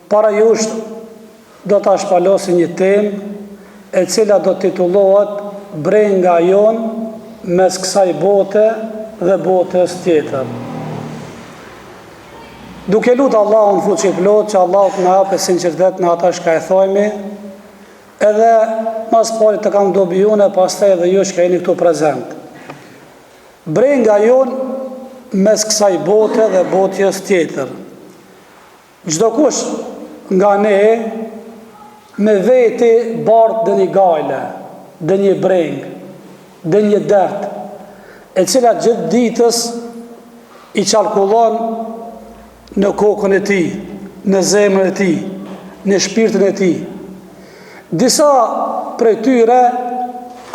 Para jush do të shpalosi një temë e cila do titullohet Brenga jon mes kësaj bote dhe botës tjetër. Duke lutë Allahun fuqi plot që Allah të na hapë sinqeritet në ata që e thojmë, edhe mas pari të kam dobi unë, pastaj edhe ju që jeni këtu prezent. Brenga jon mes kësaj bote dhe botës tjetër. Çdo kush nga ne me veti bardh dhe një gajle, dhe një breng, dhe një dert, e cila gjithë ditës i qalkullon në kokën e ti, në zemrën e ti, në shpirtin e ti. Disa prej tyre,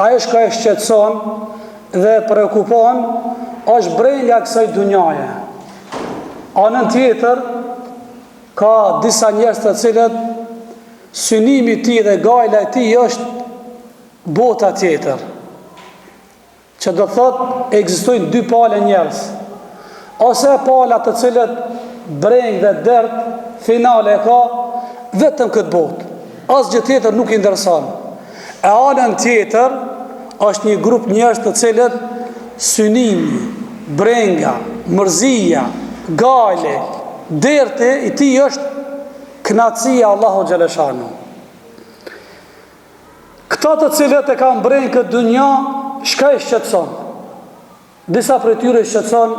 ajo shka e shqetson dhe preokupon, është brenga kësaj dunjaje. Anën tjetër, ka disa njerëz të cilët synimi ti dhe gajla e ti është bota tjetër, që do thot ekzistojnë dy palë njerëz, ose pala të cilët breng dhe dert finale ka vetëm këtë botë, asgjë tjetër nuk i intereson. E anën tjetër është një grup njerëz të cilët synimi, brenga, mërzia, gajle, derti i ti është kënaqësia Allahu xhaleshanu. Këta të cilët e kanë brejnë këtë dunja, shka i shqetson? Disa prej tyre i shqetson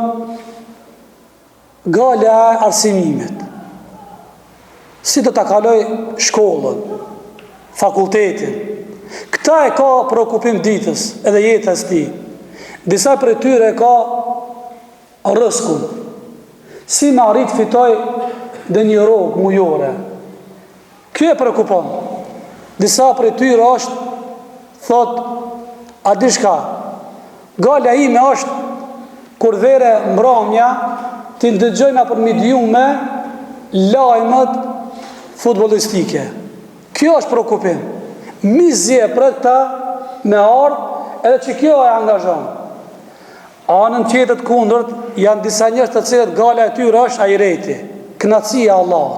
gale e arsimimit. Si do të kaloj shkollën, fakultetin. Këta e ka preokupim ditës edhe jetës ti. Disa prej tyre e ka rëskun. Si me arrit fitoj dhe një rogë mujore. Kjo e preokupon. Disa prej tyre është, thot, a di shka, gale ime është kur vere mramja ti ndëgjojna për midjume lajmët futbolistike. Kjo është preokupim. Mizje për këta me ardhë edhe që kjo e angazhon. Anën tjetët kundërt janë disa njerëz të cilët gala e tyre është ajreti, kënaqësia Allah.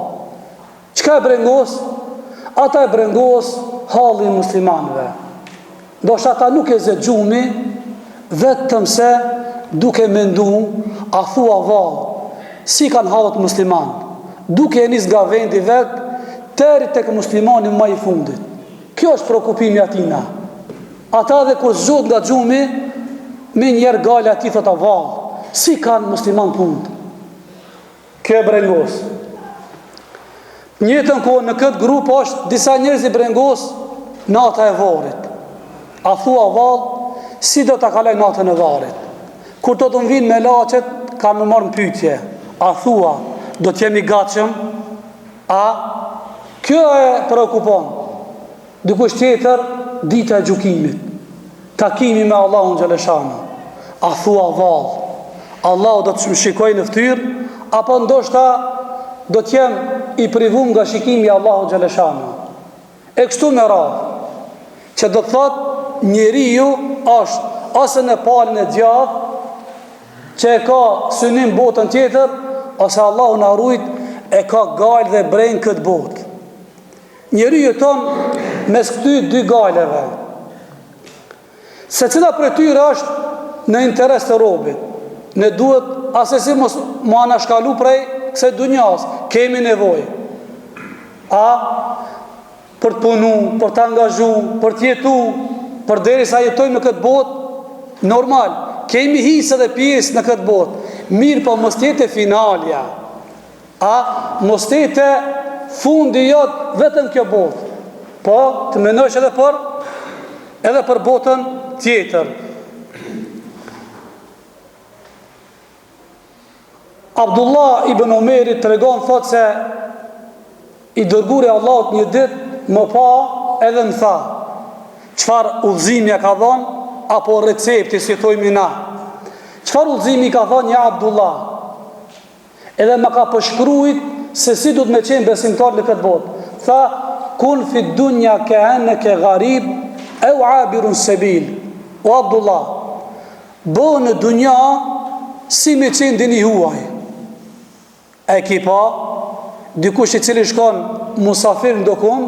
Çka e brengos? Ata e brengos hallin muslimanëve. Ndoshta ata nuk e zë gjumi, vetëm se duke mendu, a thua vallë, si kanë hallet musliman, duke e nis nga vendi vet deri tek muslimani më i fundit. Kjo është preokupimi atina. Ata dhe kur zot nga gjumi, me njerë gale ati thot a valë, si kanë musliman punë. Kjo e brengos. Njëtën kohë në këtë grup është disa njerëz i brengos nata e varit. A thua valë, si do të kalaj natën e varit. Kur të më vinë me lachet, kanë më marrë në pytje. A thua, do t'jemi gatshëm? A? Kjo e preokupon. Dikush tjetër, dita e gjukimit. Takimi me Allahun xhaleshanu. A thua valë, Allahu do të më shikoj në ftyrë, apo ndoshta do t'jem i privum nga shikimi Allahu xhaleshanu. E kështu me radhë, që do të thot njeriu është ose në palën e djathtë, që e ka synim botën tjetër, ose Allahu na rujt e ka gajlë dhe breng këtë botë. Njeriu jeton mes këty dy gajleve. Se cila për tyre është në interes të robit. Ne duhet asesi mos mu anashkalu prej kësaj dunjas, kemi nevoj. A për të punu, për të angazhu, për të jetu, për deri sa jetojmë në këtë botë, normal, kemi hisë dhe pjesë në këtë botë. Mirë po mos tjetë finalja. A mos tjetë fundi jotë vetëm kjo botë. Po të menojsh edhe për botën tjetër. Abdullah ibn Omeri të regon, thot se i dërguri Allahut një dit më pa edhe më tha, qëfar udhëzimja ka dhon, apo recepti si thojmë na. Qëfar udhëzimi ka thon një Abdullah? Edhe më ka përshkruajt se si du të me qenë besimtar në këtë botë. Tha, kun fi dunja ke ene ke gharib, e u abirun sebil. O Abdullah, bë në dunja si me qenë dini huaj. E ki pa, dikush i cili shkon musafir në dokun,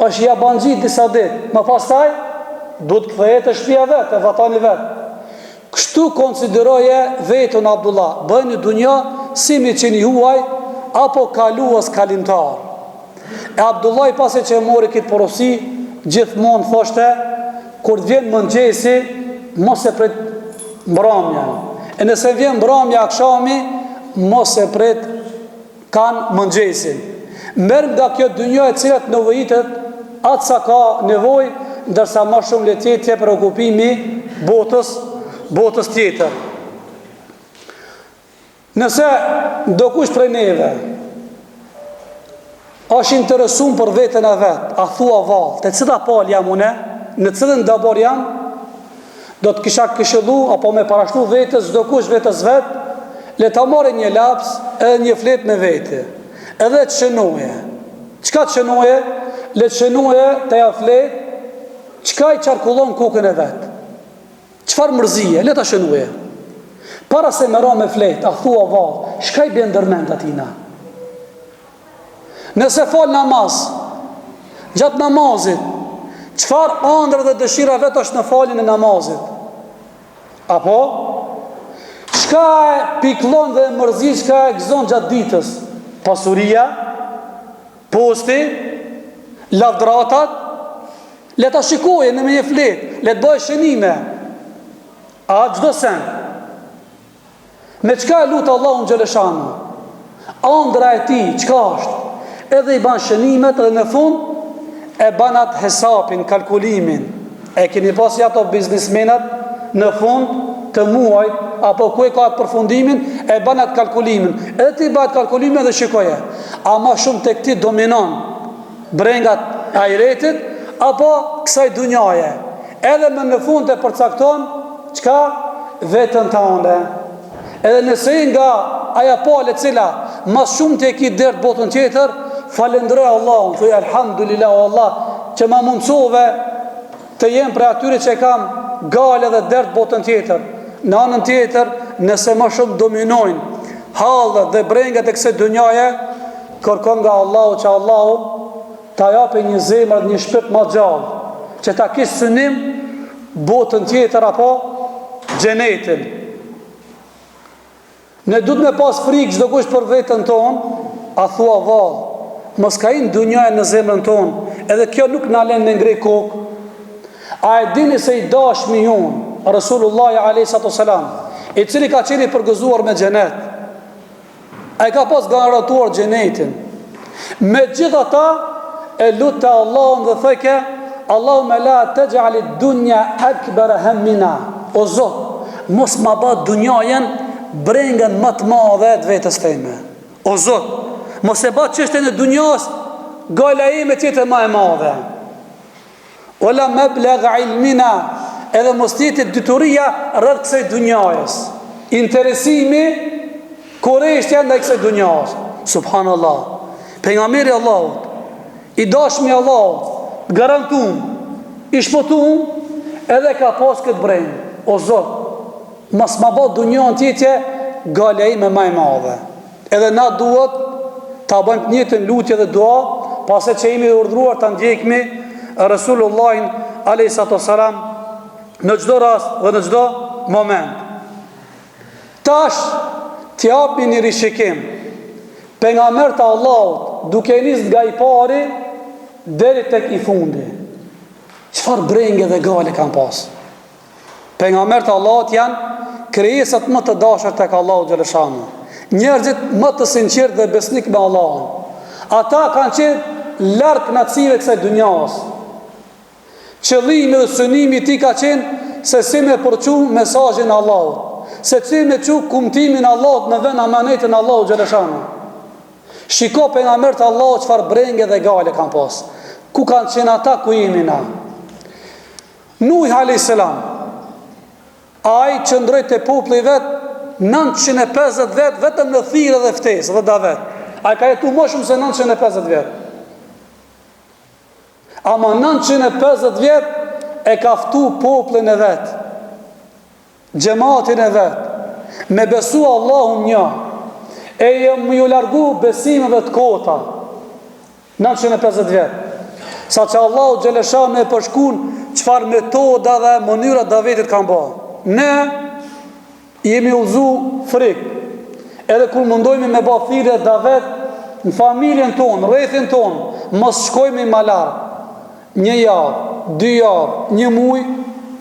është jabanxhi disa ditë, më pastaj duhet kthehet te shtëpia vet, te vatani vet. Kështu konsideroje vetën Abdullah, bëni dunja si me qeni huaj apo kaluas kalimtar. E Abdullah i pasi që e mori këtë porosi, gjithmonë thoshte, kur të vjen mëngjesi, mos e prit mbrëmja. E nëse vjen mbrëmja akşami, mos e prit kanë mëngjesin. Merr nga kjo dunja e cilat nevojitet atë sa ka nevojë, ndërsa më shumë letjet e preokupimi botës tjetër. Nëse ndokush prej neve është interesuar për veten e vet, a thua vallë, te cila pal jam unë, në cilën dabor jam, do të kisha këshillu apo me parashtu vetes, çdo kush vetes vet, le ta marrë një laps edhe një flet me vete. Edhe të shënoje. Çka të shënoje? Le të shënoje te ja flet, çka i qarkullon kokën e vet. Çfarë mërzie, le ta shënoje. Para se më ra me flet, a thua vallë, çka i bën ndërmend atina? Nëse fal namaz, gjatë namazit, çfarë ëndra dhe dëshira vet është në faljen e namazit? Apo çka e pikllon dhe mërzi, çka e gëzon gjatë ditës? Pasuria, posti, lavdratat, le ta shikoje në me një flet, le të bëjë shënime. A çdo sen? Me çka e lutë Allahun xhaleshanu? Ëndra e tij çka është? Edhe i ban shënimet dhe në fund e ban atë hesapin, kalkulimin. E keni pasi ato biznismenat në fund të muajt, apo ku e ka atë përfundimin, e ban atë kalkulimin. Edhe ti ban atë kalkulimin dhe shikoje, a ma shumë të këti dominon brengat ahiretit, apo kësaj dunjaje. Edhe me në fund të përcakton, qka? Vetën të onde. Edhe nëse nga aja pale cila mas shumë të e ki dërtë botën tjetër, falendroj Allahun, thuj alhamdulillah o Allah, që ma mundësove të jem për atyre që kam gale dhe dërtë botën tjetër. Në anën tjetër, nëse ma shumë dominojnë halët dhe brengat e këse dunjaje, kërkon nga Allahu që Allahu ta japi një zemër, një shpirt ma gjallë, që ta kishë synim botën tjetër apo xhenetin. Ne duhet me pas frikë çdo kush për veten tonë, a thua vallë, mos ka në dunjën në zemrën tonë, edhe kjo nuk na lën në ngrej kokë. A e dini se i dashmi jonë, Rasulullah a.s. i cili ka qeni përgëzuar me xhenet, a i ka pas garantuar xhenetin, me gjitha ta e lutë të Allahun dhe thëke, Allahumme la taj'alid dunya akbar hammina. O Zot, mos ma ba dunjajen brengën më të madhe të vetës teme. O Zot, mos e ba çështën e dunjas gala ime tjetë më e madhe. Ola mablagha ilmina, edhe mos tjetë dyturia rreth kësaj dunjajës. Interesimi korreshtja ndaj kësaj dunjajës. Subhanallah. Pejgamberi Allahut, i dashmi Allahut, garantum, i shpëtum, edhe ka pas këtë brengë. O Zot, mos ma bë dunjën tjetër gala ime më e madhe. Edhe na duhet ta bëjmë të njëjtën lutje dhe dua, pasi që jemi urdhëruar ta ndjekmi Rasulullahin alayhi salam në çdo rast dhe në çdo moment. Tash t'japi një rishikim pejgambert të Allahut, duke nis nga i pari deri tek i fundi. Çfarë brengë dhe gale kanë pas? Pejgambert të Allahut janë krijesat më të dashur tek Allahu xhaleshanu. Njerëzit më të sinqert dhe besnik me Allahun. Ata kanë qenë larg kënaqësive kësaj dunjas. Qëllimi dhe synimi i tij ka qenë se si me përçu mesazhin e Allahut, se si me çu kumtimin e Allahut në vend amanetin e Allahut xhaleshanu. Shiko pejgambert të Allahut çfarë brengë dhe gale kanë pas. Ku kanë qenë ata, ku jemi na? Nuh alayhis salam, ai qëndroi te populli vet 950 vet vetëm në thirrje dhe ftesë dhe davet. Ai ka jetu më shumë se 950 vjet. Ama 950 vjet e ka ftu popullin e vet, xhamatin e vet, me besu Allahun një, e më ju largu besimeve të kota 950 vjetë. Sa që Allahu Gjeleshanu e përshkun qëfar metoda dhe mënyra davetit kanë ba. Ne jemi uzu frikë. Edhe kur mundojme me ba thirrje davet në familjen tonë, rrethin tonë, mos shkojme i malar. 1 javë, 2 javë, 1 muj,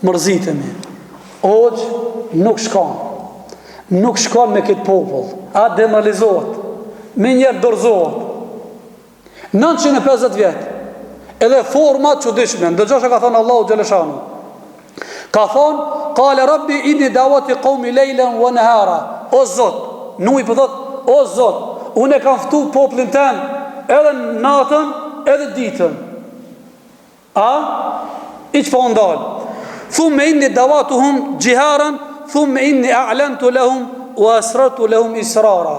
mërzitemi. Hoxh, nuk shkon. Nuk shkon me këtë popull. A demoralizohet. Me njerë dorëzohet. 950 vjetë. Edhe format çuditshme. Ndëgjosh ka thënë Allahu Gjeleshanu. Ka thënë, qale rabbi inni dawati qaumi lejlen wa nahara. O Zot, Nuhi po thot, o Zot, unë e kam ftu popullin ten edhe natën edhe ditën. A? I që po ndalë. Thumme inni dawatuhum gjiharan, thumme inni a'lantu lahum wa asratu lahum israra.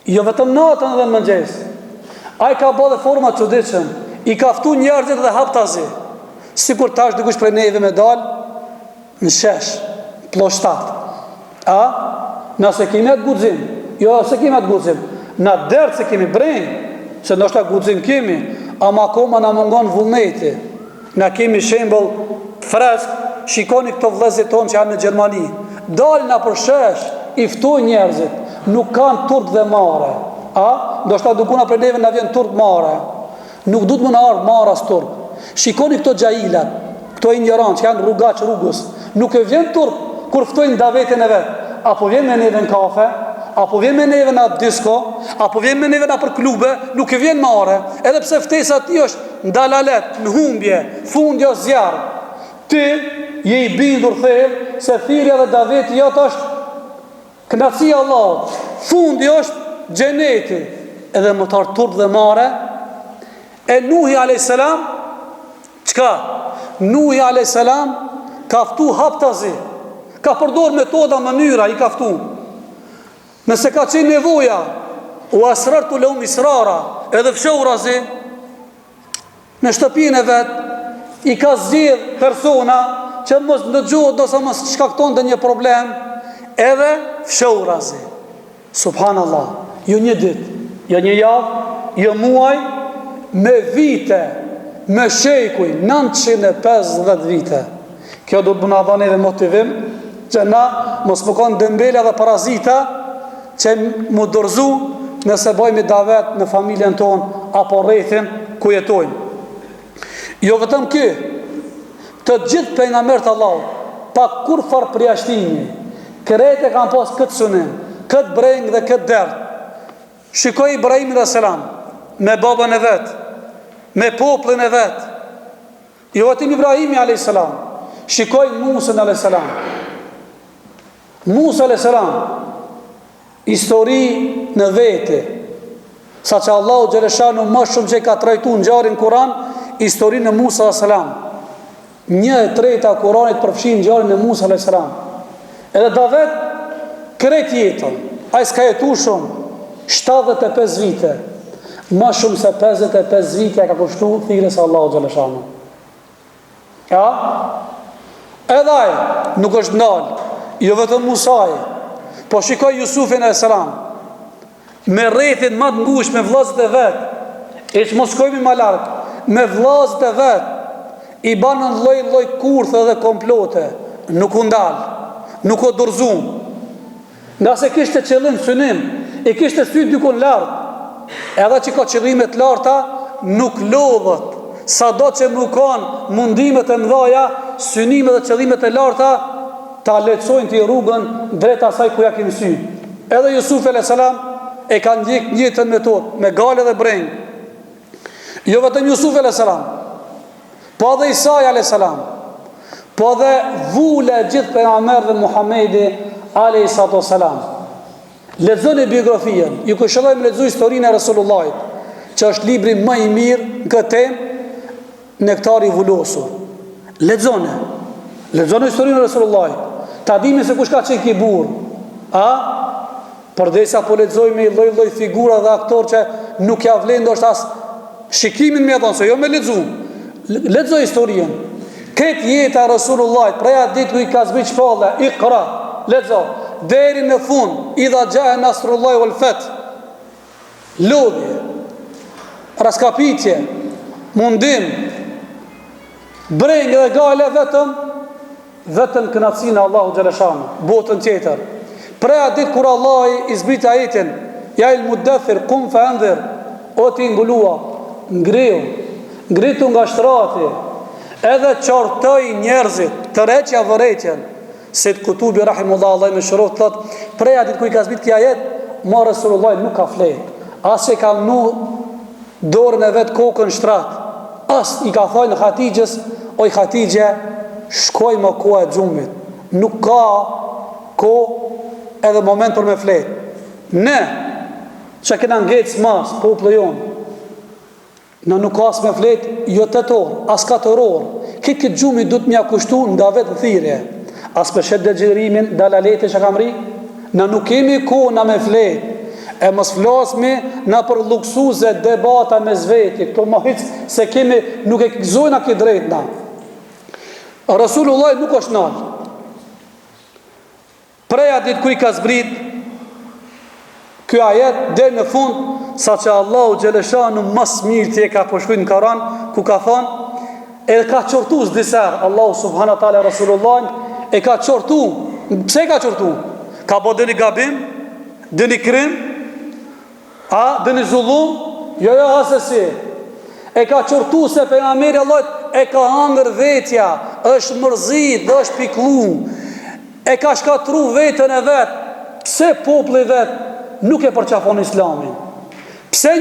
Jo vetëm natën edhe mëngjes. A i ka bë dhe forma çuditshëm. I ka ftu njerëzit dhe haptazi. Sikur tash dikush prej neve me dal në shesh, ploshtat. A? Nëse kemi atë guxim, jo se kemi atë guxim, na derë se kemi brejnë, se ndoshta guxim kemi, ama akoma na mungon vullneti. Na kemi shembull fresk, shikoni këto vëllezërit tonë që janë në Gjermani. Dalin na për shesh, i ftojnë njerëzit, nuk kanë turp dhe mare. A? Ndoshta dukuna prej neve na vjen turp mare. Nuk du të më në ardhë maras turp. Shikoni këto gjahilat, këto ignorantë që janë rrugaq rrugës, nuk e vjen turp kur ftojnë davetin e vetë. Apo vjen me neve në kafe, apo vjen me neve në disko, apo vjen me neve në për klube, nuk e vjen mare. Edhe pse ftesa ti është në dalalet, në humbje, fundjo zjarë. Ti je i bindur thellë se thirrja dhe daveti jotë është kënaqësia e Allahut. Fundi është xheneti. Edhe më tar turp dhe mare. E Nuhi a.s. Qka? Nuhi a.s. ka ftu haptazi. Ka përdor metoda, mënyra, i ka ftu. Nëse ka qenë nevoja, u asrartu lahum israra, edhe fshorazi, në shtëpinë e vetë, i ka zgjedh persona që mos ndëgjohet ose mos shkakton dhe një problem, edhe fshorazi. Subhanallah, jo një ditë, jo një javë, jo muaj, me vite, me shekuj, 950 vite. Kjo do të bëna dhane dhe motivim, që na mos më kanë dëmbela dhe parazita, që më dorëzu nëse bëjmë davet në familjen tonë, apo rrethin ku jetojmë. Jo vetëm ky, të gjithë pejgamberët e Allahut, pa kur far përjashtimi, krejt e kanë pas këtë sunim, këtë breng dhe këtë dert. Shikoj Ibrahimin a.s. me babën e vetë, me popullin e vetë. Jo vetëm Ibrahimi a.s. Shikoj Musën a.s. Musa a.s. Histori në vete, sa që Allahu Gjeleshanu më shumë që i ka trajtu në gjarin Kuran, histori në Musa a.s. 1/3 Kuranit përfshin gjarin e Musa a.s. Edhe Davet kret jetën, a i s'ka jetu shumë 75 vite, më shumë se 55 vite ka kushtu thirrjes Allahu Gjeleshanu. Ja? Edhaj nuk është ndalë, jo vetëm Musaj, po shikoj Jusufin a.s. me rrethin më të ngushtë me vllazët e vet, e që mos shkojmë më larg, me vllazët e vet, i banën lloj kurthe dhe komplote, nuk u ndal, nuk u dorëzum. Nga se kishte qëllim synim, e kishte sy dykun lart, edhe që ka qëllime të larta, nuk lodhët, sa do që më kanë mundimet e mdhaja, synimet dhe qëllimet e larta, ta lehtësojnë të rrugën drejt asaj ku ja kemi sy. Edhe Jusuf a.s. e ka ndjek njëtën metodë, me gale dhe breng. Jo vetëm Jusuf a.s. po edhe Isai a.s. po edhe vule gjithë pejgamberëve Muhamedi a.s. Lexoni biografien, ju këshilloj me lexoj historinë e Resulullahit, që është libri më i mirë në këtë temë, Nektari i Vulosur. Lexoni historinë e Resulullahit. Ta dimi se kush ka qenë ky burr. A? Përdesa po lexojmë lloj figura dhe aktor që nuk ja vlen ndoshta as shikimin me dhon, se jo me lexu. Lexoj historinë. Këtë jeta e Resulullahit, prej atë ditë ku i ka zbritur shpalla, Iqra, lexo deri në fund, idha jaa nasrullahi wal fath. lodhje, raskapitje, mundim, brengë dhe gale vetëm kënaqësinë Allahu xhaleshanu, botën tjetër. Pra ditë kur Allah i zbriti ajetin, ja il mudaththir qum fa anzir, o ti mbulua, ngritu nga shtrati, edhe qortoj njerëzit, të reqja vërejtjen. Se të kutubi rahimullah Allah me shërof thot, preja ditë ku i ka zbrit kja jet, ma Rasulullah nuk ka flet, as që ka nu dorën e vetë kokën shtrat, as i ka thoj në Hatijës, oj Hatijë, shkoj më koha e gjumit, nuk ka ko edhe moment për me flet. Ne që kena ngecë mas, popullë jonë, në nuk ka as me flet, jo 8 orë, as 4 orë, këtë gjumit du të mja kushtu nga vetë thirje, as për shetë dëgjërimin, dalalete që kam ri, në nuk kemi ko në me flet, e mos flasmi në për luksuze debata me zveti, këto më hiç se kemi, nuk e këzojna këtë drejt na. Rasulullah nuk është nalë. Preja ditë ku i ka zbrit, kjo ajet dhe në fund, sa që Allahu Gjeleshanu mas mirë të e ka përshkujt në Koran, ku ka thonë, e ka qortu s'diser, Allahu Subhanat Ala Rasulullah, e ka qortu. Pse ka qortu? Ka po dëni gabim, dëni krim, dëni zullum, jo asesi. E ka qortu se pejgamberi Allah e ka hangër vetja, është mërzit dhe është piklu, e ka shkatru vetën e vetë. Pse populli vetë nuk e përqafon islamin? Pse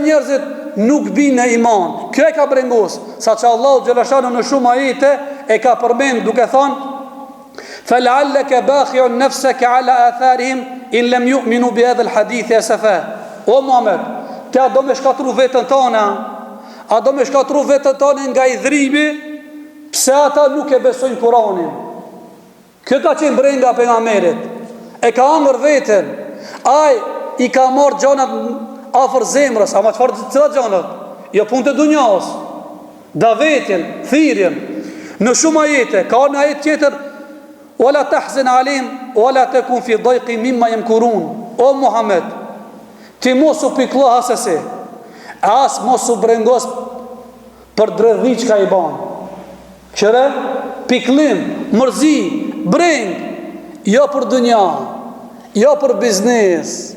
njerëzit nuk binë në iman? Kjo e ka brengos, sa që Allahu Gjeleshanu në shumë ajete e ka përmend duke thonë, فَلَعَلَّكَ بَاخِعُ نَفْسَكَ عَلَى آثَارِهِمْ إِنْ لَمْ يُؤْمِنُوا بِهَذَا الْحَدِيثِ أَسَفًا. O Muhammed, ti a do me shkatru vetën tona? A do me shkatru vetën tona nga idhrimi? Pse ata nuk e besojnë Kuranin? Kjo ka qenë brenga pejgamberit. E ka hangër vetën. Ai i ka marrë gjonat afër zemrës, ama çfarë cilat gjonat? Jo punë të dunjas. Davetin, thirrjen. Në shumë ajete, ka në ajet tjetër, wala tahzan alim wala takun fi dayqi mimma yamkurun. O Muhammed, ti mos u piklo asesi, as mos u brengos për dredhi çka i ban. Qëre, piklim, mërzi, breng, jo për dunja, jo për biznes,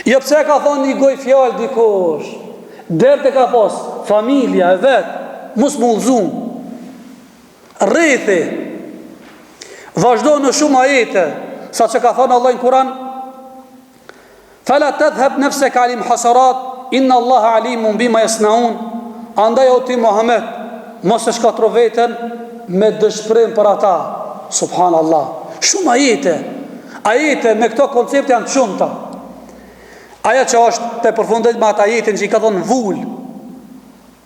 jo pse ka thonë një goj fjallë dikosh, derte ka pos, familja e vetë, mus mullzun, rrethi, vazhdo në shumë ajete, sa që ka thonë Allah në Kuran, fala tadhhab nafsaka alim hasarat, inna Allah alimun bima yasnaun. Andaj o ti Muhammed, mos e shkatro vetën me dëshpërim për ata. Subhanallah. Shumë ajete me këto koncepte janë shumëta. Aja që është të përfundet me ata ajetin që i ka thonë vull,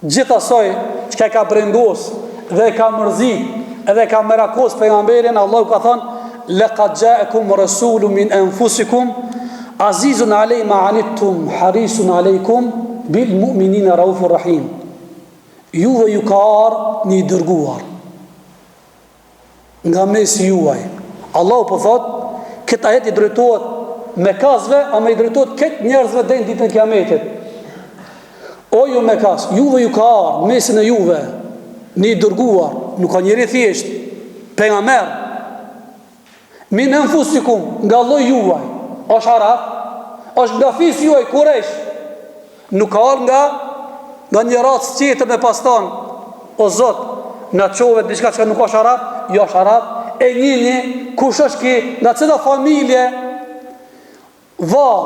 gjithë asoj që ka brengos dhe ka mërzit edhe ka merakos pejgamberin, Allah ka thonë, laqad ja'akum rasulun min anfusikum azizun alej ma anittum harisun alejkum bil mu'minina raufur rahim. Juve ju ka arë një dërguar nga mesi juaj. Allah po thot, këtë ajet i drejtohet me kazve, ama i drejtohet këtë njerëzve dhe në ditën e kiametit. O ju me kaz, juve ju ka arë mesin e juve një dërguar, nuk ka njëri thjesht, pejgamber, min anfusikum, nga lloji juaj, është arab, është nga fis juaj Kuresh, nuk ka arë nga një racë tjetër me pastan, o Zot, nga qovet diçka që nuk është arab, jo është arab, e njëni, kush është ki, nga cëta familje, val,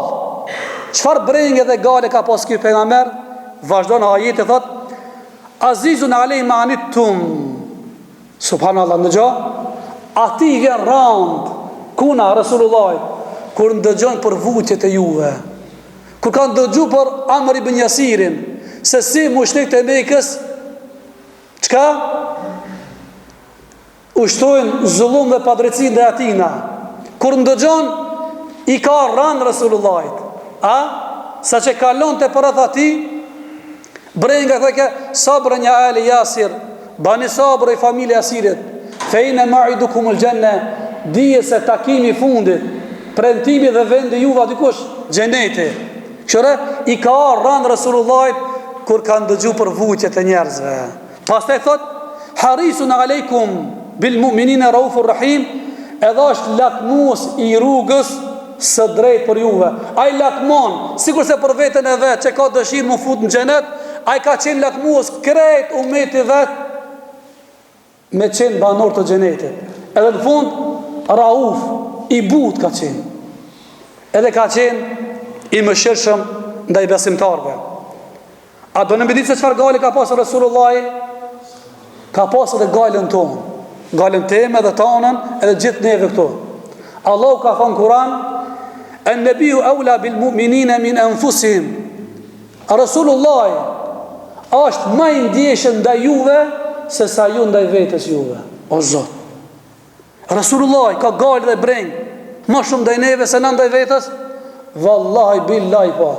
qëfar brengë dhe gale ka pas kjo pejgamber, vazhdo në ajete thot, azizun alej ma anittum, subhanallah, në gjo, ati i vjen rand, kuna Rasulullah, kur ndëgjon për vutjet e juve, kur kanë ndëgju për Amr ibn Yasirin, se si mushrikët e Mekës, çka? Ushtojnë zullum dhe padrejtësi ndaj atina. Kur ndëgjon, i ka rand Rasulullahit, sa që kalon të për atë ati, brenga theke, sabrë një ali Jasir, bani sabrë i familje Jasirit, fejnë e ma'idukum ul gjenne, dije se takimi fundit, premtimi dhe vendi juve dikush xheneti. Qëre i ka rënë Resulullahit kur kanë dëgju për vujtjet e njerëzve. Pastaj thot harisun aleikum bil mu'minina raufur rahim, edhe është lakmus i rrugës së drejt për juve. Ai lakmon, sikur se për veten e vet që ka dëshirë më fut në xhenet, ai ka qenë lakmus krejt ummeti vet me qenë banor të xhenetit. Edhe në fund rauf i but ka qenë. Edhe ka qenë i mëshirshëm ndaj besimtarve. A do në me ditë se çfarë gale ka pasur Resulullahi? Ka pasur edhe galën tonë, galën teme dhe tonën, edhe gjithë neve këtu. Allahu ka thënë Kur'an, an-nabiyyu awla bil mu'minina min anfusihim. Resulullahi është më i ndjeshëm ndaj juve se sa ju ndaj vetes juve. O Zot, Resulullahi ka galë dhe breng më shumë ndaj neve se na ndaj vetes. Wallahi billahi po.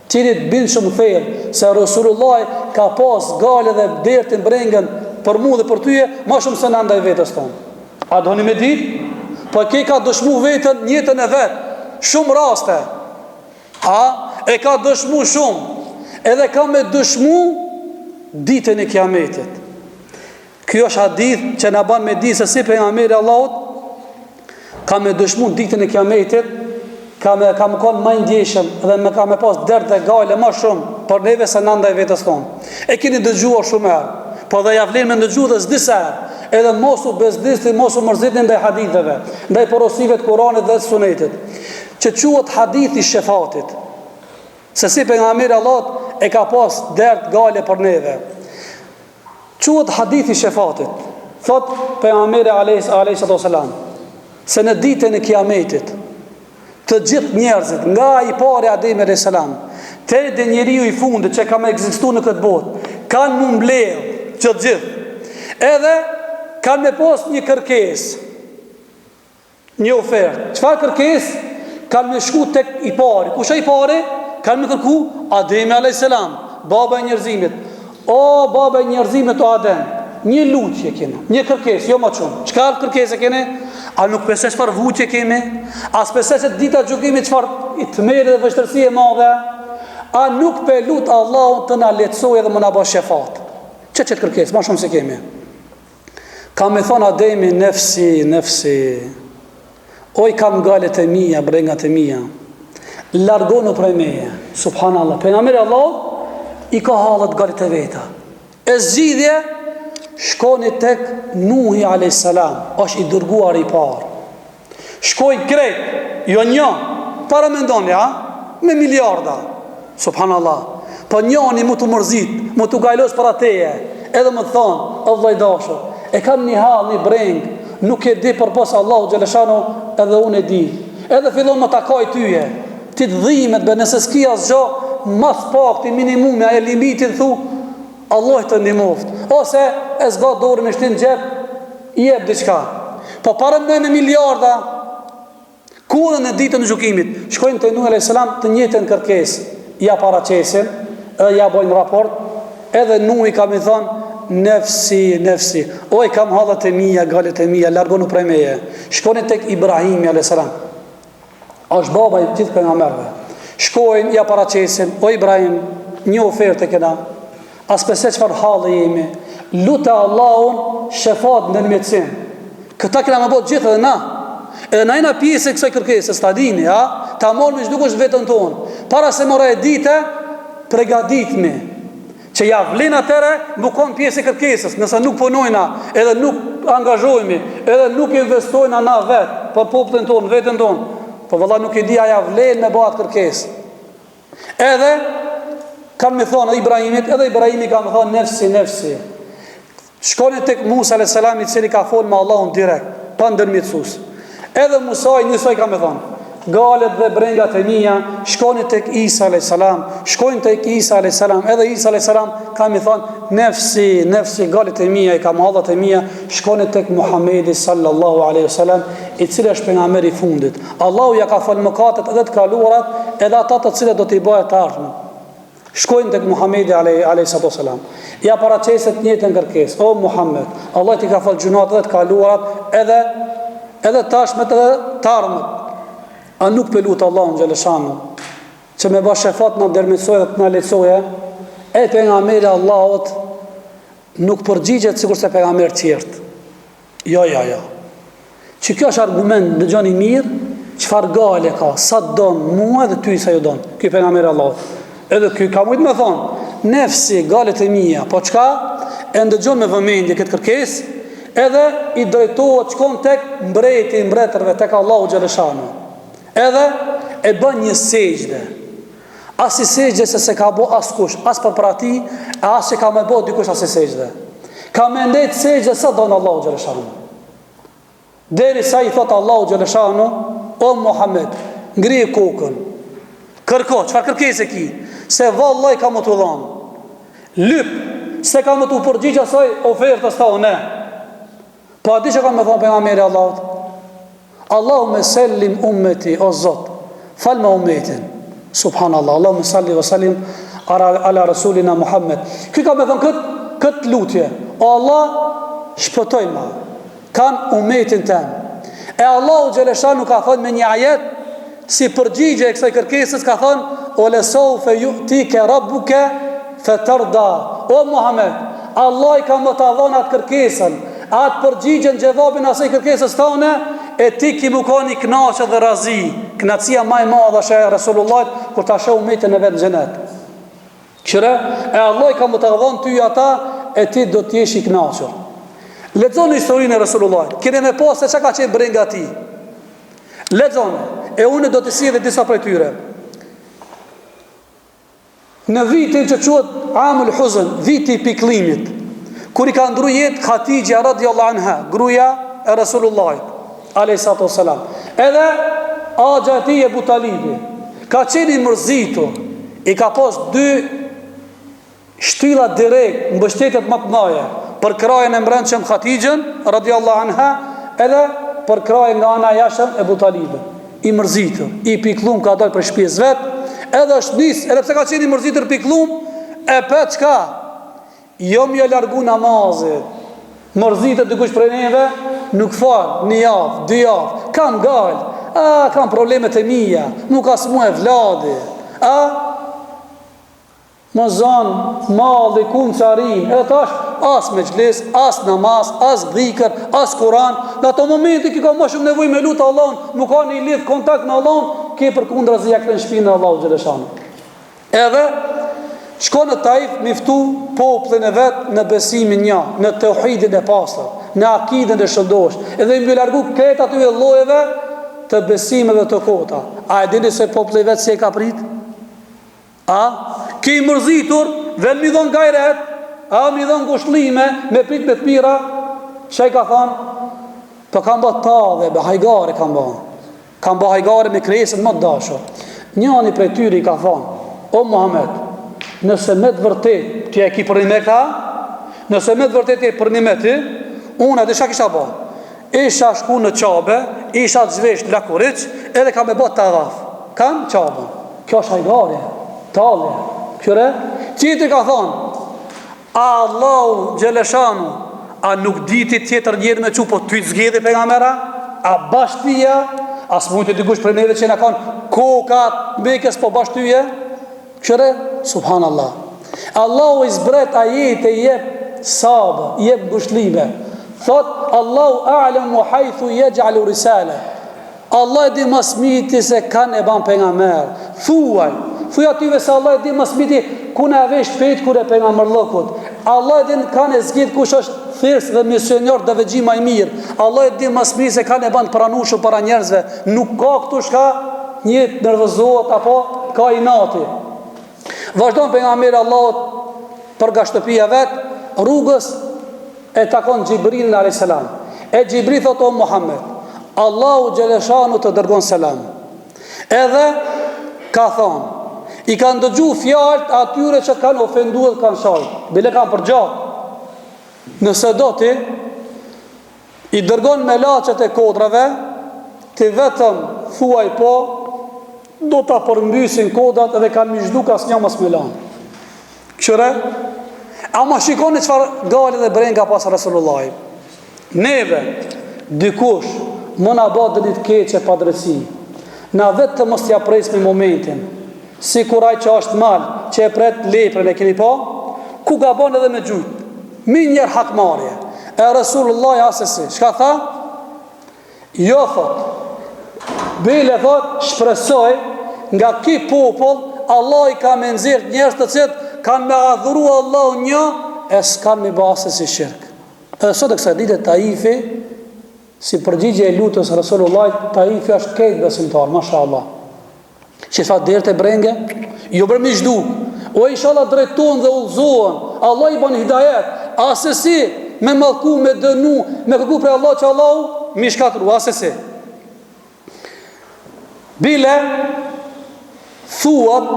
Tirit bin shumë thellë se Resulullahi ka pas galë dhe dertin brengën për mu dhe për tyje më shumë se na ndaj vetes tonë. A doni me ditë? Po ke ka dëshmu vetën njëtën e vetë, shumë raste. E ka dëshmu shumë, edhe ka me dëshmu ditën e kiametit. Kjo është hadith që na ban me di se si pejgamberi Allahut ka me dëshmu ditën e kiametit, ka me konë më ndjeshëm dhe me ka me pas derdh dhe gale më shumë për neve se na ndaj vetes tonë. E keni dëgjuar shumë herë, po dhe ja vlen me ndëgju dhe s'disa herë. Edhe mos u bezdisni, mos u mërzitni ndaj haditheve, ndaj porosive të Kuranit dhe të Sunetit, që quhet hadithi shefatit. Se si pejgamberi Allahut e ka pas derdh gale për neve. Quhet hadithi shefatit. Thot pejgamberi alayhis salam se në ditën e kiametit të gjithë njerëzit, nga i pari Ademi alayhis salam deri te njeriu i fundit që ka më ekzistuar në këtë botë, kanë më mbledh që të gjithë. Edhe kanë me pos një kërkes, një ofertë. Çfarë kërkes? Kanë me shku tek i pari. Kush është i pari? Kanë me kërku Ademi alayhis salam, baba e njerëzimit. O baba e njerëzimit, o Adem, një lutje keni, një kërkes, jo më shumë. Çka kërkesë keni? A nuk pesë çfarë vujtje kemi? As pesë se dita gjykimit çfarë tmerrje dhe vështirësi e madhe? A nuk pe lut Allahun të na lehtësojë dhe më na bësh shefat? Çet kërkesë, më shumë se kemi. Ka me thonë Ademi, nefsi, oj kam galet e mija, brengat e mija, largonu prej meje, subhanallah. Pejgamberi Allah i ka halët galet e veta. E zgjidhje, shkoni tek Nuhi a.s. është i dërguar i parë. Shkoj krejt, jo një, para me ndonja, me miliarda, subhanallah. Po njëni mu të mërzit, mu të gajlos para teje, edhe më të thonë, o vllajdashur, e kam një hal, një breng, nuk e di për pas Allahu Gjeleshanu, edhe unë e di. Edhe fillon më takaj tyje, ti të dhimet, be nëse s'ki asgjo, mas pak ti minimume, a e limitin thu, Allah të ndihmoft. Ose e zga dorën e shtin gjep, jep diçka. Po parën me miliarda, kuën e ditën e gjykimit, shkojnë te Nuhi a.s. të njëjtën kërkesë, ja paraqesin, edhe ja bojnë raport, edhe Nuhi ka më thonë, nefsi, oj kam hallat e mia, galet e mia, largonu prej meje. Shkojnë tek Ibrahimi a.s. Është baba i gjithë pejgamberëve. Shkojnë, ja paraqesin, o Ibrahim, një ofertë kena. As pse çfarë halli jemi, lutë Allahun shefat në mjekësim. Këta kena më bëtë gjithë edhe na. Edhe na jena pjesë e kësaj kërkesës, ta dini, ta morëm çdo kush vetën tonë. Para se mora e dite, pregaditni. Që ja vlen atëre, nuk kon pjesë e kërkesës, nëse nuk punojna, edhe nuk angazhohemi, edhe nuk investojna na vetë, për popullin tonë, vetën tonë. Po valla nuk e di a ja vlen me bëhat kërkesë. Edhe kanë me thonë Ibrahimit, edhe Ibrahimi ka me thonë nefsi. Shkone tek Musa a.s. i cili ka folë me Allahun direkt, pa ndërmjetësus. Edhe Musa i njësoj ka me thonë, galet dhe brengat e mija, shkone tek Isa a.s. Shkone tek Isa a.s. Edhe Isa a.s. ka me thonë, nefsi, galet e mija, i ka mahallat e mija, shkone tek Muhamedi sallallahu a.s. i cili është pejgamberi i fundit. Allahu ja ka falë mëkatet edhe të kaluarat, edhe ata të cilët do t'i bëhet të ardhmen. Shkojnë tek Muhamedi alayhis salam. Ja paraqeset njëjtën kërkesë. O Muhammed, Allah t'i ka falë gjunat edhe të kaluarat, edhe tashmet edhe të ardhmet. A nuk pe lutë Allahun xhaleshanu që me bash shefat në ndërmjetësoj dhe të në lecoje, e pejgamberi Allahut nuk përgjigjet sikur se pejgamber tjertë. Jo. Që kjo është argument në gjoni mirë, çfarë gale ka, sa don mua dhe ty sa ju don. Ky pejgamberi Allahut. Edhe ky ka mujt me thonë, nefsi, galet e mia, po çka? E ndëgjon me vëmendje këtë kërkesë, edhe i drejtohet shkon tek mbreti i mbretërve, tek Allahu xhaleshanu. Edhe e bën një sejdë. As i sejdë se ka bo askush, as për ati, as që ka me bo dikush as i sejdë. Ka me ndejtë sejdë sa donë Allahu xhaleshanu. Deri sa i thotë Allahu xhaleshanu, o Muhammed, ngrije kokën, kërko, çfarë kërkesë ki? Se vallaj ka më të dhanë. Lyp, se ka më të përgjigj asaj ofertës ta ne. Po ati që ka me thonë pejgamberi Allahut, Allahumme sellim ummeti, o Zot, fal me ummetin. Subhanallah, Allahumme salli wa sallim ala rasulina Muhammed. Ky ka me thonë këtë lutje, o Allah, shpëtoj ma, kanë ummetin tem. E Allahu xhaleshanu ka thonë me një ajet, si përgjigje e kësaj kërkesës, ka thonë, o lesohu fe yu'tike rabbuke fe tërda. O Muhammed, Allah i ka më të adhon atë kërkesën, atë përgjigjen gjevabin asaj kërkesës tane, e ti ki mu ka një knaqë dhe razi. Knaqësia maj madha shë e Resulullah, kur ta shë umetin e vetë në xhenet. Qëre, e Allah i ka më të adhon ty ata, e ti do t'jesh i knaqër. Lexoni historinë e Resulullah, kene me pas se që ka qenë brenga ti. Lexoni, e unë do të si dhe disa prej tyre. Në vitin që quhet Amul Huzn, viti i pikëllimit, kur i ka ndru jetë Khatijja radhiyallahu anha, gruaja e Resulullahit alayhi salatu wassalam. Edhe agja e tij Ebu Talibi ka qenë i mërzitur, i ka pas dy shtylla direkt mbështetjet më të mëdha për krajen e mbrëmshëm Khatijën radhiyallahu anha, edhe për krajen nga ana jashtë Ebu Talibit. I mërzitur, i pikëllum, ka dalë për shtëpisë vet, edhe është nis, edhe pse ka qenë i mërzitur pikëllum, e pe çka? Jo më largu namazit. Mërzitet dikush prej neve, nuk fal, një javë, 2 javë, kam gal, kam problemet e mia, nuk as mua e vladi, më zonë, malli, kumë qarin, e tash, as me gjlis, as namaz, as dhikër, as kuran, në ato momenti ki ka më shumë nevoj me lutë Allahun, më ka një lidh kontakt me Allahun, ke për kundra zi jakë në shpinë në Allahu xhaleshanu. Edhe, shko në Taif, miftu popullin e vetë në besimin një, në tauhidin e pastër, në akidën e shëndosh, edhe i mbi largu këtë aty e llojeve të besimeve të kota. A e dini se populli vetë si e ka prit? Ki mërzitur, vel mi dhon gajret, mi dhon gushlime, me prit me të mira, që i ka thonë, për kam bë tave, be hajgare kam bë hajgare me kresën më të dashur. Njani prej tyri i ka thonë, o Muhammed, nëse me të vërtet t'ja e ki për një me ka, nëse me të vërtet t'ja e për një me ti, unë edhe shak isha bo, isha shku në qabe, isha të zvesh të lakuric, edhe ka me bot të adhaf, kam qabën, kjo është hajgare, talje, qëre, qiti ka thonë, Allahu xhaleshanu, a nuk diti tjetër njerë me që, po ty të zgjedi pejgambera, a bashtia, as mund të dikush për neve që në kanë kokat, mbekes po bashtyje, qëre, subhanallah. Allahu i zbret ajete, jep sabë, jep gushlime, thot, Allahu a'lamu haythu yaj'alu risale. Allah e di mas miti se kanë e ban pejgamber. Thuaj atyve se Allah e di mas miti ku në vesh shpejt kur e pejgamberllokut. Allah e di kanë e zgjidh kush është thirrës dhe misionor dhe vegjima i mirë. Allah e di mas miti se kanë e ban pranueshur para njerëzve. Nuk ka këtu shka një nervozohet apo ka inati. Vazhdon pejgamberi Allahut për nga shtëpia vet, rrugës e takon Xhibrilin alayhis salam. E Xhibril thot, o Muhammed, Allahu xhaleshanu të dërgon selam. Edhe ka thonë, i kanë dëgju fjalët atyre që kanë ofenduar dhe kanë shajt. Bile kanë përgjat. Nëse do ti, i dërgon me lachet e kodrave, ti vetëm thuaj po, do ta përmbysin kodrat edhe kanë mishduk asnjë mos me lanë. Qëre? Ama shikoni çfarë gale dhe brenga pas Resulullahit. Neve, dikush, më na bë dënit keqe pa drejtësi. Na vetë të mos t'ja presmi momentin. Si kuraj që është mal, që e pret leprën e keni pa, ku gabon edhe me gjujt. Min njerë hakmarje. E Rasulullah asesi, shka tha? Jo, thot. Bile, thot, shpresoj nga ki popull, Allah i ka me nëzirë njerës të citë kanë me adhuru Allah një, e s'kanë me basës i shirkë. Edhe sot e kësa dite Taifi, si përgjigje e lutës Rasulullah, Taifi është kejtë besimtar, masha Allah. Që fa dherë të brenge, jo bërmi shdu, o inshallah drejton dhe ullzohen, Allah i ban hidajet, asesi me malku, me dënu, me kërku për Allah që Allah mi shkatru, asesi. Bile, thuat,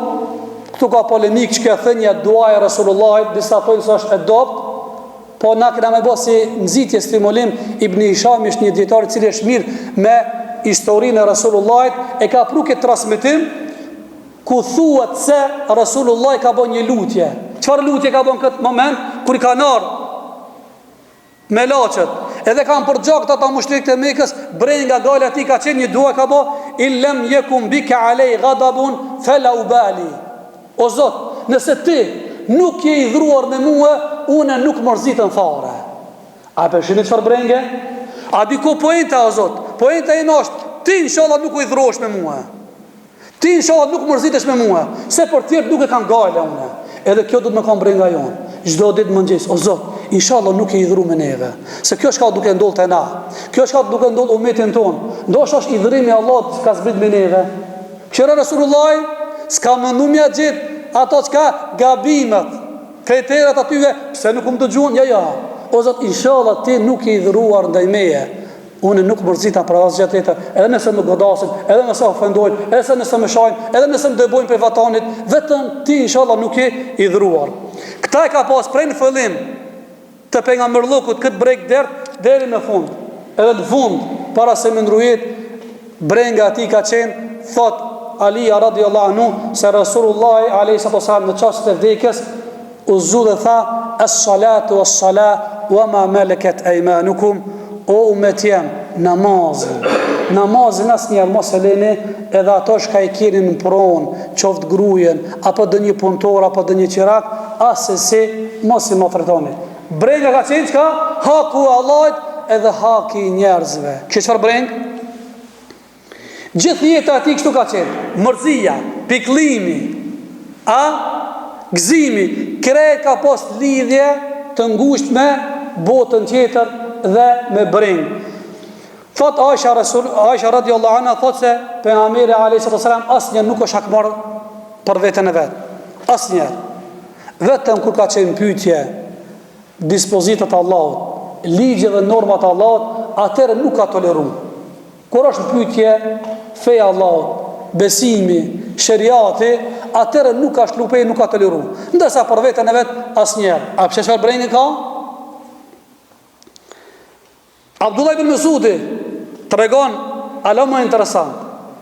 këtu ka polemik që ka thënja duaj e Rasulullah, disa tojnë së është edopt, po na këna me bo si nëzitje stimulim. Ibn Hisham ishtë një djetar cili është mirë me historinë e Rasulullahit, e ka pru këtë transmitim ku thuat se Rasulullah ka bo një lutje. Qëfar lutje ka bo në këtë moment? Kër i ka narë me lachet, edhe kam përgjakt ata mushtrik të Mekës, brej nga gale ati ka qenë një dua, ka bo illem jekum bika alej gadabun fela u bali. O Zot, nëse ti nuk je i dhruar me mua, une nuk mërzitën fare. A përshinit qëfar brenge? A di ku pojenta, o Zot? Pojenta e nështë, ti inshallah nuk u i dhruash me mua. Ti inshallah nuk mërzitesh me mua. Se për tjertë nuk e kanë gajle une. Edhe kjo du të me kanë brenga jonë. Gjdo ditë më njësë, o Zot, inshallah nuk e i dhru me neve. Se kjo shka duke ndollë të na. Kjo shka duke ndollë umetin tonë. Ndo është i dhrimi Allah ka zbrit me neve. Kjera Rasulullah, s'ka mëndu mja gjithë ato që ka gabimet, kreteret atyve, pse nuk më të gjunë, ja. O Zot, inshallah ti nuk e i dhruar ndaj meje. Unë nuk mërzita për asgjë tjetër, edhe nëse më godasin, edhe nëse ofendojnë, edhe nëse më shajnë, edhe nëse më dëbojnë për vatanit, vetëm ti inshallah nuk e i dhruar. Këta e ka pas prej në fillim të pejgamberllokut këtë breg deri në fund. Edhe në fund, para se më ndrujit, brenga ati ka qenë, thot Alija radiallahu anhu, se Rasulullah a.s. në qasët e vdekjes u zu dhe tha as-salatu as-salat wa ma malakat aymanukum, o umet jem, namazin as njerë mos e leni, edhe ato shka i keni në pronë, qoftë grujen, apo dë një punëtor, apo dë një qirak, asesi mos i më fretoni. Brenga ka qenë qka? Haku Allahit edhe haki njerëzve. Kështë çfarë brengë? Gjithë jetë ati kështu ka qenë. Mërzia, piklimi, gëzimi, krejt ka post lidhje të ngusht me botën tjetër dhe me brengë. Thot Aisha radiallahu anha, thot se pejgamberi a.s. asnjë nuk është hakmar për vetën e vetë. Asnjë. Vetëm kur ka qenë pyetje dispozitat Allahut, ligje dhe normat Allahut, atëherë nuk ka toleru. Kur është pyetje feja Allahut, besimi, sheriati, atëherë nuk ka shlupej, nuk ka toleru. Ndërsa për vetën e vetë asnjëherë. A pse çfarë brengë ka? Abdullah ibn Mesudi tregon alo më interesant.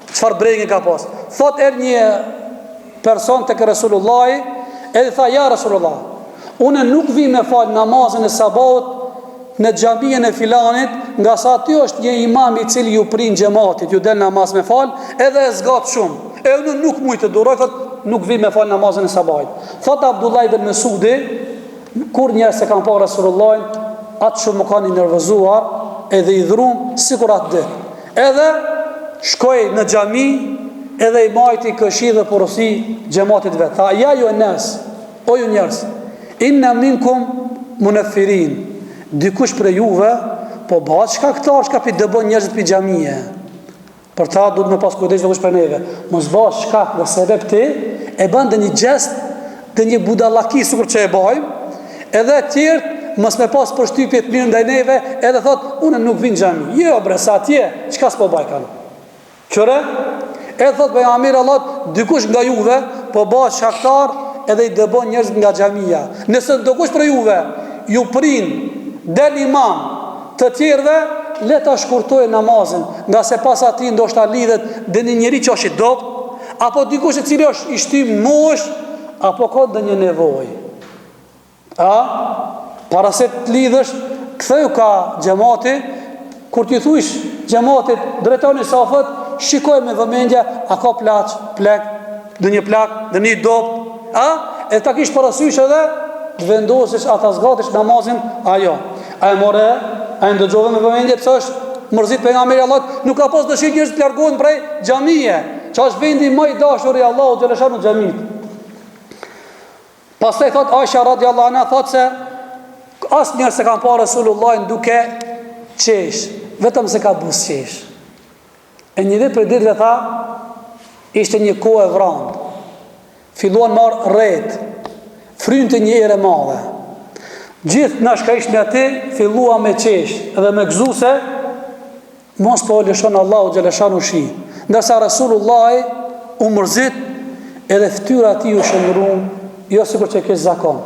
Çfarë brengë ka pas? Thot një person tek Resulullah, edhe tha ja Resulullah, unë nuk vi me fal namazin e sabahut në xhamien e filanit, nga sa aty është një imam i cili ju prin xhamatit, ju del namaz me fal, edhe e zgat shumë. E unë nuk mujt të duroj, thot nuk vi me fal namazin e sabahit. Thot Abdullah ibn Mesudi, kur njerëz se kanë pa Resulullahin, atë shumë më kanë i nervozuar, edhe i dhrum sikur atë ditë. Edhe shkoi në xhami, edhe i majti këshi dhe porosi xhamatit vet. Tha ja ju enes, o ju njerëz, inna minkum munaffirin. Dikush për juve po bëhet shkaktar, shka pi dëbon njerëzit për xhamie. Për ta duhet me pas kujdes dikush për neve. Mos bëhet shkak dhe sebeb ti e bën një gjest, dhe një budallaki sikur që e bëjmë, edhe tjerë mos me pas përshtypje të mirë ndaj neve, edhe thot unë nuk vin xhami. Jo bre, sa atje, çka s'po baj kanë. Qëre? Edhe thot pejgamberi Allah, dikush nga juve po bëhet shkaktar edhe i dëbon njerëz nga xhamia. Nëse dikush për juve ju prin del imam të tjerëve, le ta shkurtoj namazin, nga se pas ati ndoshta lidhet dhe një njeri që është i dopt, apo dikush i cili është i shtim mosh, apo ka dhe një nevoj. Para se të lidhësh, ktheu ka xhamati, kur ti thuish xhamatit drejtoni safët, shikoj me vëmendje, a ka plak, dhe një plak, dhe një dop, e ta kish parasysh edhe, të vendosësh, ata zgatish namazin, jo. A e more, a e ndëgjove me vëmendje, pësë është mërzit pejgamberi Allahut, nuk ka pas dëshirë njerëz të largohen prej xhamie, që është vendi më i dashur i Allahut xhaleshanu në xhamit. Pastaj thot Aisha radiallahu anha, thot se asnjëherë se kanë parë Resulullahin duke qesh, vetëm se ka bus qesh. E një ditë për ditëve tha, ishte një kohë e vrandë, filluan marë rret, frynte një erë e madhe. Gjithë na shka ishme ati, fillua me qesh edhe me gëzuse, mos po lëshon Allahu xhaleshanu shi. Ndërsa Resulullahi u mërzit, edhe fytyra ati u shëndrum, jo sikur që kesh zakon.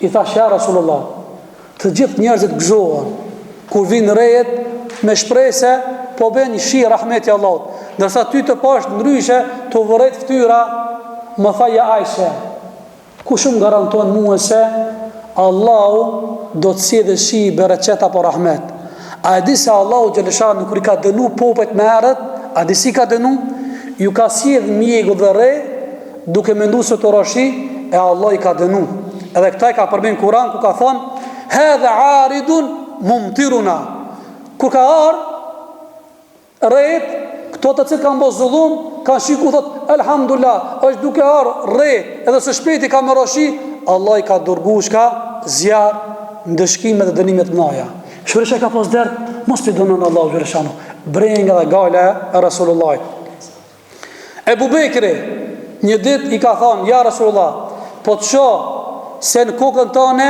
I thash ja Rasulullah, të gjithë njerëzit gëzohen kur vinë rejet me shprese, po bën një shi rahmeti Allahut. Ndërsa ty të pash ndryshe, të vërejt fytyra, më tha ja Aisha, ku shumë garanton mua se Allahu do të sjellë shi bereqet apo rahmet. A e di se Allahu xhaleshanu kur i ka dënu popujt me herët, a di si ka dënu? Ju ka sjellë mjegu dhe re, duke menduar se të rashi, e Allah i ka dënu. Edhe këta i ka përmen Kur'an, ku ka thonë, hadha aridun mumtiruna. Kur ka rejt, këto të cilë kanë bo zullum, kanë shiku, thot, elhamdulillah, është duke rejt, edhe së shpeti ka më rashi, Allah i ka dërgu shka, zjarë, ndëshkime dhe dënimet mënaja. Shërëshe ka pos dërë, mos për dënën Allah u gjërëshanu, brenga dhe gale e Rasulullah. Ebu Bekri, një dit i ka thonë, ja Rasulullah, po të sho se në kokën tane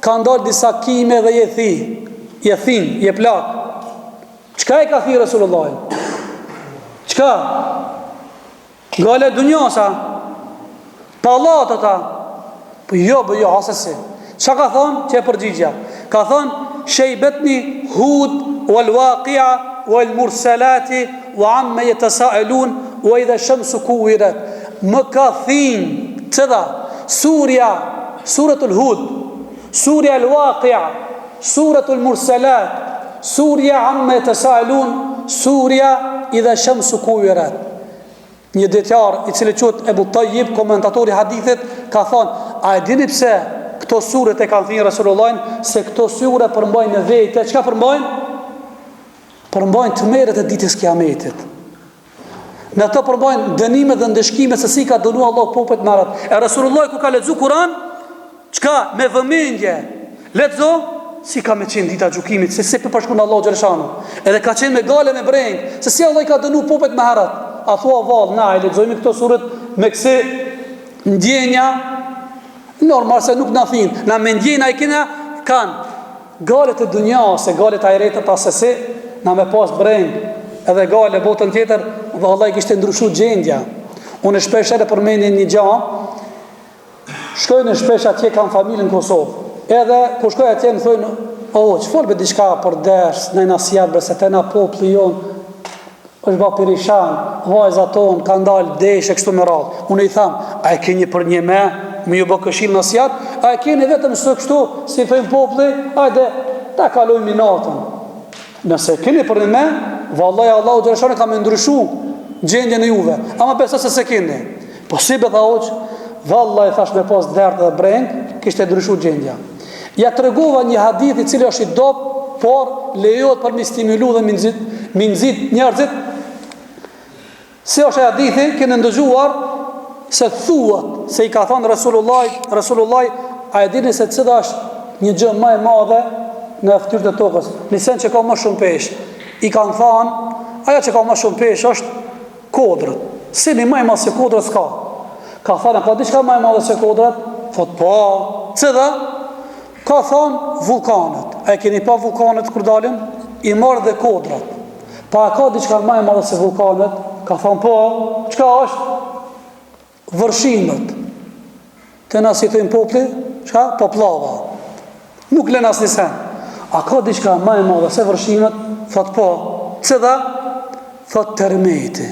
ka ndalë disa kime dhe jethin, je plak. Qka i ka thi Rasulullah? Qka? Gale dunjosa, palatëta, po jo, hasësi. Qa ka thonë? Që e përgjigja? Ka thonë, shejbetni hud, wal waqia, wal mursalati, wa amme yatasaelun, wa idha shamsu kuwirat. Më ka thinë, cëda, suratul hud, surja al-waqia, suratul mursalat, surja amme yatasaelun, surja idha shamsu kuwirat. Një detjar i cili quhet Ebu Tajib, komentatori hadithit, ka thonë, a e dini pse këto suret e kanë thënë Resulullahin, se këto sure përmbajnë në vete, çka përmbajnë? Përmbajnë tmerret e ditës Kiametit. Në ato përmbajnë dënimet dhe ndëshkimet se si ka dënuar Allah popujt më radh. E Resulullahi ku ka lexuar Kur'an, çka me vëmendje lexo, si ka me qenë dita gjukimit, se përshkon Allah xhaleshanu. Edhe ka qenë me gale me breng, se si Allah i ka dënuar popujt më radh. A thua vallë, na e lexojmë këto suret me këse ndjenja normal se nuk na thin, na me ndjenja i kena kanë galet e dunjas, se galet ajretet asesi, na me pas breng, edhe gale botën tjetër, dhe Allah i kishte ndryshu gjendja. Unë shpesh edhe përmendin një gjë, shkojnë shpesh atje kanë familjen në Kosovë. Edhe kur shkoj atje më thonë, që folbe diçka për ders, nëjna sjellë, se tena populli jon është ba pirishan, vajza tonë kanë dalë deshe kështu me radhë. Unë i thamë, a e keni për një me ju bë këshill nasihat, a e keni vetëm së kështu, si thëjmë populli, hajde, ta kalojmë natën. Nëse keni për një me, vallaj Allahu xhaleshanu ka më ndryshu gjendjen e juve, ama besoj se keni. Po si be tha hoç, vallaj thash me pas dert dhe breng, kishte ndryshu gjendja. Ja tregova një hadith i cili është i dobët, por lejohet për mi stimulu dhe mi nxit njerëzit. Se është e hadithi, kene ndëgjuar se thuat, se i ka thonë Resulullahi, a e dini se cëda është një gjë më e madhe në fytyrën e tokës, një sen që ka më shumë pesh. I kanë thonë, aja që ka më shumë pesh është kodrët. Si një më e madhe se kodrët s'ka. Ka thonë, ka diçka më e madhe se kodrët? Thot, po, cëda? Ka thonë, vulkanët. A e keni pa vulkanët kër dalin? I marrë dhe kodrët. Pa ka diçka më e madhe se vulkanët? Ka thonë, po, qka është? Vërshimet. Të nësi të popli, qka? Poplava. Nuk le nësë një sen. A ka diçka më e madhe se vërshimet? Thot, po, cëda? Thot, termeti.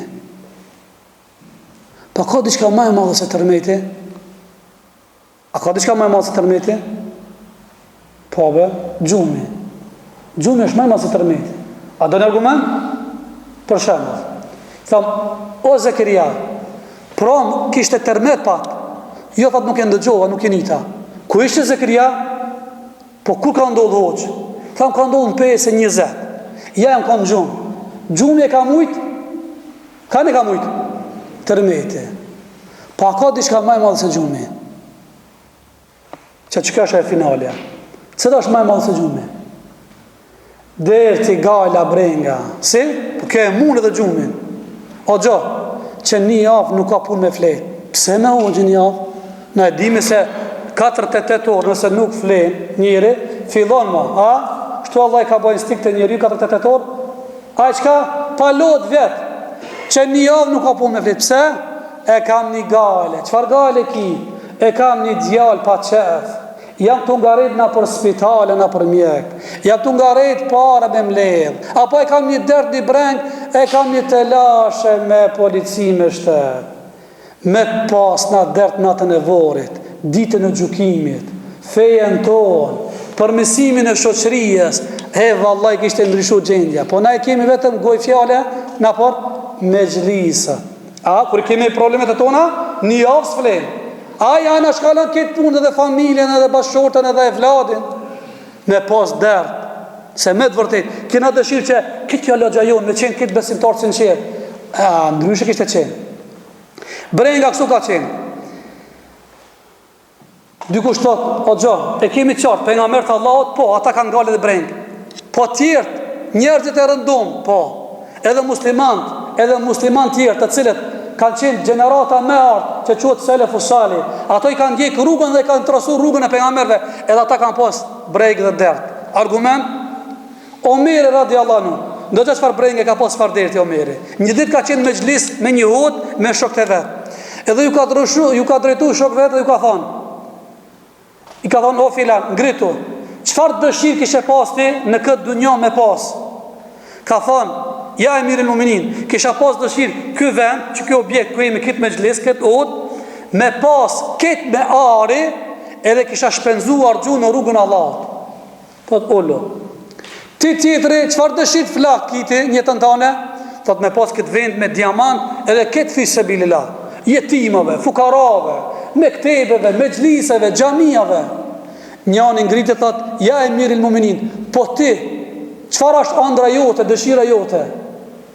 Pa ka diçka më e madhe se termeti? A ka diçka më e madhe se termeti? Po, be, gjumi. Gjumi është më e madhe se termeti. A do në argument? Për shembull, Tham, o Zakaria, prom kishte tërmet pak. Jo, thot, nuk e ndëgjova, nuk e nita. Ku ishte Zakaria? Po kur ka ndodhë hoqë? Tham, ka ndodhë në 5:20. Ja jam kam gjumë. Gjumë e ka mujtë? Ka ne ka mujtë? Tërmeti. Pa ka diçka maj madhë se gjumë. Që ka është e finalja? Cëta është maj madhë se gjumë? Derë ti gala brenga. Si? Po kjo e mund edhe gjumin. O gjo, që një javë nuk ka pun me fletë. Pse me hoqë një javë? Në e dimi se 4-8 orë nëse nuk flenë njëri, fillon ma. A? Shtu Allah i ka bojnë stik të njëri 4-8 orë? A i qka? Pa lot vetë. Që një javë nuk ka pun me fletë. Pse? E kam një gale. Qfar gale ki? E kam një djallë pa qefë. Jam të ngarit na për spitale, na për mjek. Jam të ngarit para me mledh. Apo e kam një dert një breng, e kam një telashe me polici me shtet. Me pas na dert natën e vorit, ditën e gjukimit, fejen tonë, përmesimin e shoqërijës. Vallaj kishte ndryshu gjendja. Po na e kemi vetëm goj fjale, na për me gjlisë. Kër kemi problemet e tona, një javë s'flenë. Aja në shkallën këtë punë edhe familjen edhe bashkëshortën edhe e vladin me pas dërë. Se me të vërtet, kena dëshirë që këtë kjo logja jonë me qenë këtë besimtarë sinqerë. Ndryshe kishte qenë. Brenga kështu ka qenë. Dikush thot, o gjo, e kemi qartë, për nga mërë të Allahot, po, ata kanë gale dhe brengë. Po tjertë, njerëzit e rëndum, po, edhe muslimant tjertë të cilët kanë qenë generata me artë që quhet Selefu Salih. Ato i kanë gjekë rrugën dhe i kanë trasu rrugën e pejgamberëve, edhe ata kanë pas breg dhe dert. Argument? Omeri radiallahu anhu. Do të çfarë brenge ka pas çfarë derti Omeri. Një ditë ka qenë me xhlis me një hut me shokët e vet. Edhe ju ka drejtuar shokët vet dhe ju ka thonë. I ka thonë, o filan, ngritu. Çfarë dëshirë kishe pas ti në këtë dunjë me pas? Ka thonë, ja Emirul Muminin, kisha pas dëshirë ky vend, që ky objekt ku jemi këtë me xhlis, këtë hut, me pas këtë me ari, edhe kisha shpenzuar gjuhë në rrugën e Allahut. Thot ullu. Ti tjetëri, qëfar dëshirë flak kiti njëtën tane? Thot me pas këtë vend me diamant, edhe këtë fisë bilillah, jetimave, fukarave, me ktebeve, me xhliseve, xhamijave. Njani ngritë thot, ja Emirul Muminin, po ti, qëfar është andra jote, dëshira jote?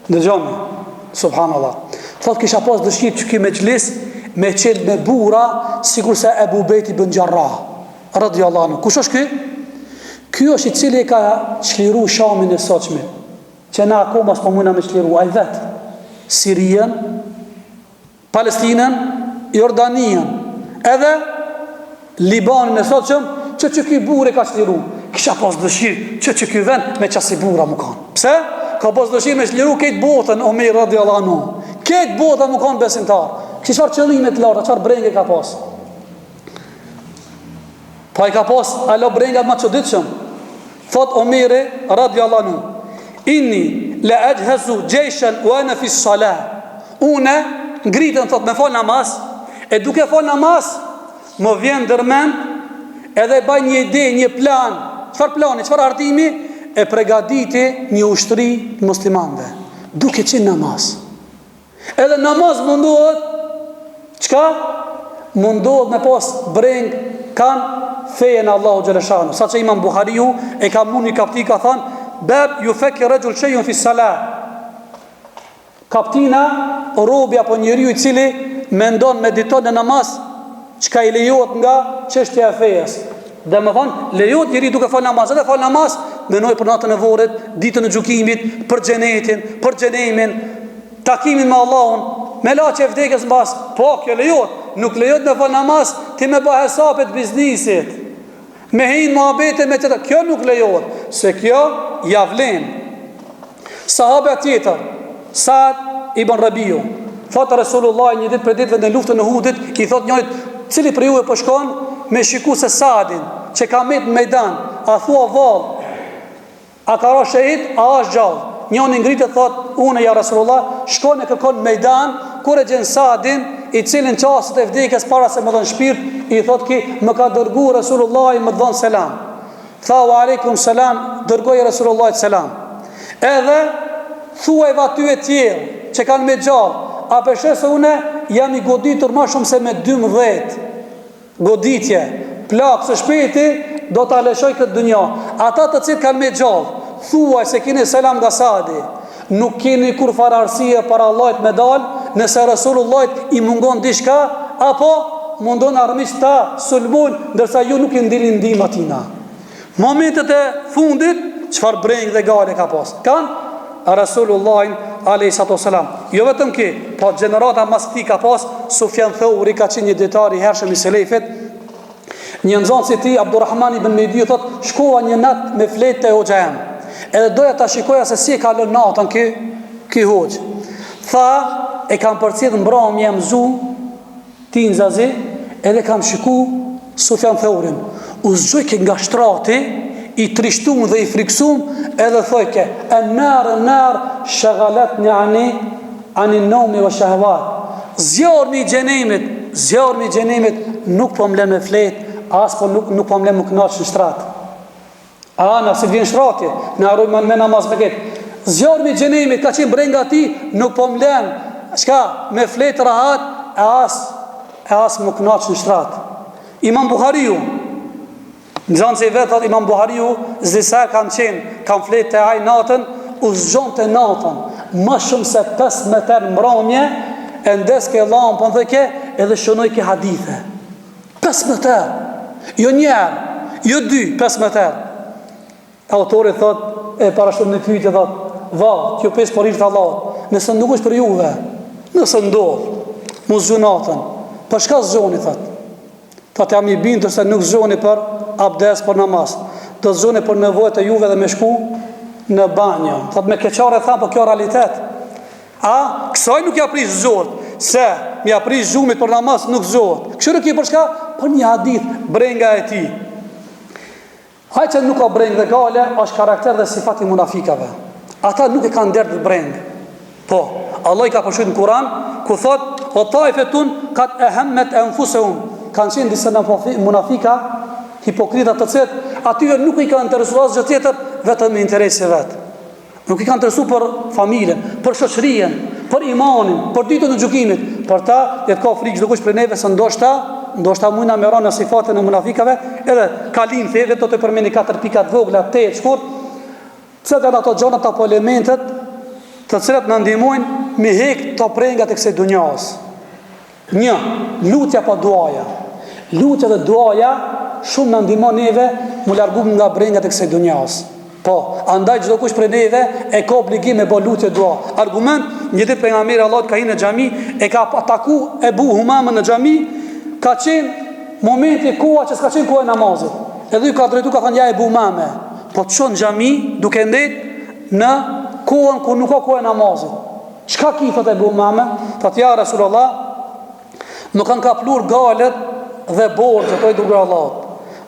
Dëgjoni, subhanallah. Thot kisha pas dëshirë që ki me xhlis, me qenë me bura, sikur se Ebu Bejti bën Gjarrah, radiallahu anhu. Kush është ky? Ky është i cili ka çliru Shamin e sotshëm, që na akoma s'po mundna me çliru ai vet. Sirien, Palestinën, Jordanien, edhe Libanin e sotshëm, që ky burr e ka çliru. Kisha pas dëshirë që ky vend me çasi burra më kanë. Pse? Ka pas dëshirë me çliru këtë botën Omer radiallahu anhu. Këtë botën më kanë besimtar. Çfarë qëllime të larta, çfarë brenge ka pas? Pa i ka pas alo brenga më çuditshëm. Thot Omeri radiallahu anhu, inni la ajhazu jayshan wa ana fi salah. Unë ngritën thot me fal namaz, e duke fal namaz, më vjen ndërmend edhe baj një ide, një plan. Çfarë plani, çfarë ardhimi? E përgatiti një ushtri muslimanëve, duke qenë namaz. Edhe namaz mundohet, çka? Mundohet me pas breng kanë fejen Allahu Gjeleshanu. Sa që Imam Buhariu e ka mund një kapti ka thanë, bab ju fekë rëgjull qejun fi salat. Kaptina, robi apo njeriu i cili mendon, mediton në namaz, çka i lejohet nga çështja e fejes. Dhe më thonë, lejohet njeri duke fal namaz, edhe fal namaz, menoj për natën e vorrit, ditën e gjykimit, për xhenetin, për xhenemin, takimin me Allahun, me laçë e vdekjes mbas. Po, kjo lejohet. Nuk lejohet me fal namaz, ti me bë hesapet biznisit, me hin muhabete me tjetër. Kjo nuk lejohet, se kjo ja vlen. Sahabe tjetër, Saad ibn Rabiu, thot Resulullah një ditë për ditëve në luftën e Uhudit, i thot njërit, cili për ju e po shkon me shiku se Saadin, që ka met në mejdan, a thua val, a ka ra shahid, a është gjallë. Njëni ngritë thot, unë ja Resulullah, shkon e kërkon në mejdan, kur e gjenë Saadin, i cilin qasët e vdekjes para se më dhënë shpirt, i thot ki, më ka dërgu Resulullah i më dhënë selam. Tha, wa alaikum selam, dërgoj Resulullah i selam. Edhe, thuaj va ty e tjerë, që kanë me gjallë, a peshe se une jam i goditur ma shumë se me 12 goditje, plakë së shpeti, do të aleshoj këtë dënja. Ata të cilë kanë me gjallë, thuaj se kini selam nga Sadi, nuk kini kur fararësie para Allahit me dalë, nëse Resulullahit i mungon dishka, apo mundon armisht ta sulmon, ndërsa ju nuk i ndilin ndim atina. Momentet e fundit, çfarë breng dhe gale ka pas? Kanë Resulullahin a.s. Jo vetëm ki, po gjenerata mas këti ka pas Sufjan Thauri, ka qenë një dietar i hershëm i selefit. Një nxënës i tij, Abdurrahman ibn Mehdi, thot, shkova një natë me fletë te hoxha jam. Edhe doja ta shikoja se si e ka lënë natën ky hoxh. Tha, e kam përcjell mbrëmje mëzu ti nzazi, edhe kam shiku Sufjan Thaurin. U zgjoj nga shtrati, i trishtum dhe i friksum, edhe thojke, e nar, shagalatni ani nomi vë shahvat. Zjarmi i gjenemit, nuk po mle me flet, as po nuk po mle më knaq në shtrat. Nëse vjen shrati, në arrujmë me namaz me ketë. Zjarmi i gjenemit, ka qenë brenga ti, nuk po mlen, me flet rahat, e as më knaq në shtrat. Imam Buhariu, nxënës i vetë, Imam Buhariu, zisa kanë fletë të aj natën, u zgjon të natën, më shumë se 15 mbrëmje, e ndeske lampën dhe ke, edhe shënoj ke hadithe. 15, jo njerë, jo 2, 15. Autori thot, e parashtu në pyetje thot, kjo 5 porirë të Allahut, nëse nuk është për juve, nëse ndodh, mu zgjon natën, për shka zgjoni, thot? Thot, jam i bindur se nuk zgjoni për abdes, për namaz, do zgjoni për nevojët e juve dhe me shku në banjo. Thot, me keqare tha, po kjo realitet. Kësaj nuk ja prish zgjot, se mi ja prish zhumit për namaz, nuk zgjot. Kështu ki për shka? Për një hadith, brenga e ti. Haj që nuk ka brengë dhe gale, është karakter dhe sifat i munafikave. Ata nuk e kanë dertë brengë. Po, Allah i ka përshujt në Kur'an, ku thot, o taifetun kat ehemmet e nfusehum. Kanë qenë disa munafika, hipokritat të cilët, atyve nuk i ka interesuar asgjë tjetër, vetëm me interese vetë. Nuk i ka interesuar për familjen, për shoqërien, për imanin, për ditën e gjykimit. Për ta, jetë ka frikë çdo kush prej neve se ndoshta mujna me rënë në sifatën e munafikave, edhe kalin theve, do të përmeni 4 pika të vogla, 8 shkurt, cilat janë ato gjërat apo elementet të cilat na ndihmojnë me hek të prengat e kësaj dunjas. 1. Lutja pa duaja. Lutja dhe duaja shumë na ndihmon neve mu largu nga brengat e kësaj dunjas. Po, andaj çdo kush prej neve e ka obligim me bë lutje dua. Argument, një ditë pejgamberi Allahut ka hyrë në xhami, e ka ataku Ebu Humamën në xhami, ka qenë momenti koha që s'ka qenë koha e namazit. Edhe i ka drejtu, ka thënë ja Ebu Humame, po të shon xhami duke ndet në kohën kur nuk ka koha e namazit. Çka ki thot Ebu Humame? Thot ja Rasulullah, më kanë kapluar galet dhe borxhet oj dërguar Allahut.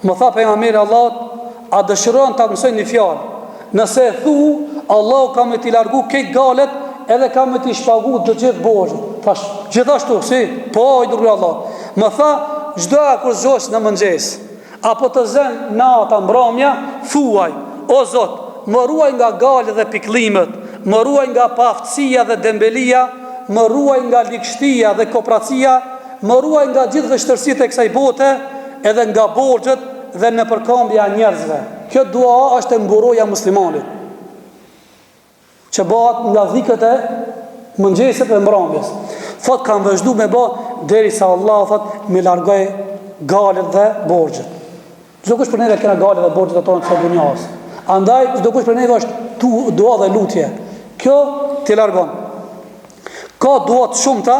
Më tha pejgamberi Allahut, a dëshiron ta mësoj një fjalë? Nëse e thu, Allahu ka me t'i largu këtë galet, edhe ka me t'i shpagu të gjithë borxhet. Thash, gjithashtu, si? Po, oj dërguar Allahut. Më tha, çdo kur zgjohesh në mëngjes, apo të zën nata mbrëmja, thuaj, o Zot, më ruaj nga galet dhe pikëllimet, më ruaj nga paaftësia dhe dembelia, më ruaj nga likështia dhe kopracia, më ruaj nga gjithë vështirësitë e kësaj bote, edhe nga borxhet dhe në përkombja njerëzve. Kjo dua është e mburoja muslimanit, që bëhat nga dhikët e mëngjesit dhe mbrëmjes. Thot kanë vazhdu me bë derisa Allah thot me largoj galet dhe borxhet. Çdo kush për neve kena galet dhe borxhet ato në dunjas. Andaj çdo kush për neve është dua dhe lutje. Kjo ti largon. Ka dua të shumta,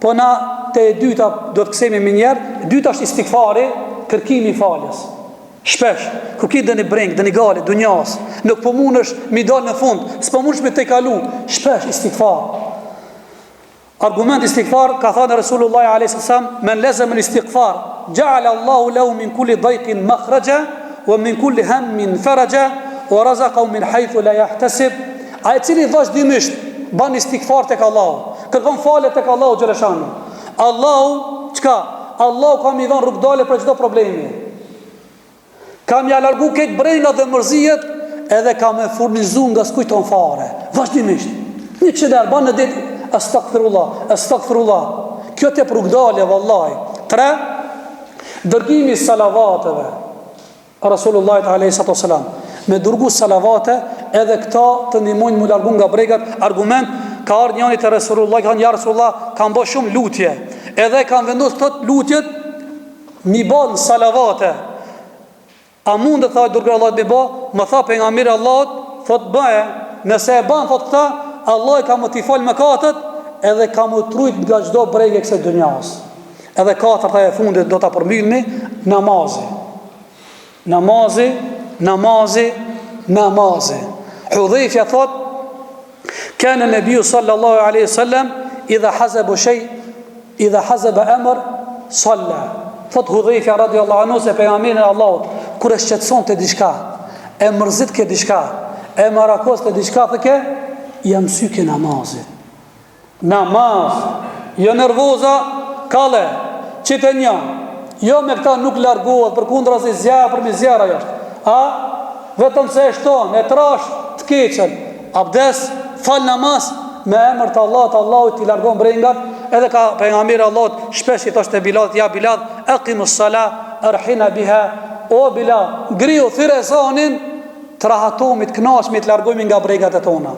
po na te e dyta do të kthehemi më njëherë. E dyta është istighfari, kërkimi i faljes. Shpesh, kur ki dëni breng, dëni gale, dunjas, nuk po mundesh mi dal në fund, s'po mundesh me te kalu, shpesh istighfar. Argument istighfar, ka thënë Resulullah a.s. Men lezem në istighfar, ja'ala Allahu lahu min kulli dajqin makhraja, wa min kulli hammin faraja, wa razaqahu min haythu la yahtasib. Ai cili vazhdimisht ban istighfar tek Allahu, kërkon falje tek Allahu xhaleshanu. Allahu çka? Allahu ka mi dhënë rrugdale për çdo problemi. Kam ja largu këtë brenga dhe mërzijet, edhe ka me furnizu nga s'kujton fare. Vazhdimisht. 100 herë ban në ditë astaghfirullah, astaghfirullah. Kjo te rrugdalje vallahi. 3. Dërgimi i salavateve. Rasulullah alayhi sallam me dërgu salavate, edhe këta të ndihmojnë mu largu nga bregat. Argument ka ardhur njëri te Rasulullah, ka thënë ja Rasulullah, kam bë shumë lutje. Edhe kanë vendosur thot lutjet mi bën salavate. A mund të thaj dërgoj Allah të bë? Më tha pejgamberi Allahut, thot bëje. Nëse e bën thot këta, Allah ka më t'i fal mëkatet, edhe ka më trujt nga çdo bregë kësaj dunjas. Edhe 4 e fundit do ta përmbylni, namazi. Namazi, namazi, namazi. Hudhaifja thot, kana nabiu sallallahu alaihi wasallam idha hazaba shay, idha hazaba amr, salla. Thot Hudhaifja radiallahu anhu se pejgamberi Allahut kur e shqetësonte diçka, e mërzitke diçka, e marakoste diçka, thëke jam syke namazit. Namaz, jo nervoza, kalle, qite një, jo me këta nuk largohet, për kundra si zjarë, për mi zjarë ajo është. Vetëm se e shton, e trash, të keqen, abdes, fal namaz, me emër të Allahut t'i largon brengat. Edhe ka pejgamberi Allahut shpesh i thoshte Bilalit, ja Bilal, aqimus sala, arhina biha, o Bilal, ngriu thirrë ezanin, të rahatomi, të kënaqemi, të largohemi nga bregat e tona.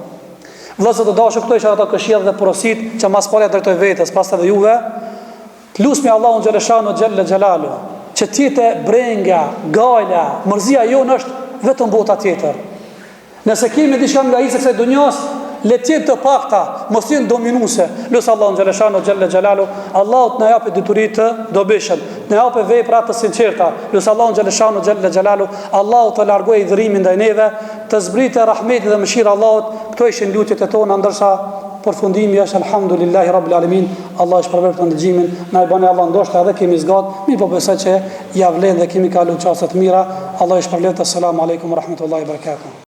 Vëllezër të dashur, këto ishin ato këshilla dhe porosit që mas pari drejtoj vetes, pastaj edhe juve. Lusmi Allahun xhaleshanu xhalla xhalalu, që tjetë brenga, gajla, mërzia jonë është vetëm bota tjetër. Nëse kemi diçka nga isë kësaj dunjas, le të jetë të pakta, mos jenë dominuese. Lut Allahun xhaleshanu xhalla xhalalu, Allahu të na japë detyrit të dobishëm, të na japë vepra të sinqerta. Lut Allahun xhaleshanu xhalla xhalalu, Allahu të largojë dhërimin ndaj neve, të zbritë rahmeti dhe mëshira Allahut. Këto ishin lutjet e tona, ndërsa përfundimi është alhamdulillahi rabbil alamin. Allah shpërblet për ndëgjimin, na i bani Allah ndoshta edhe kemi zgat, mi po besoj që ja vlen dhe kemi kaluar çaste të mira. Allah shpërblet. Assalamu alaikum wa rahmatullahi wa barakatuh.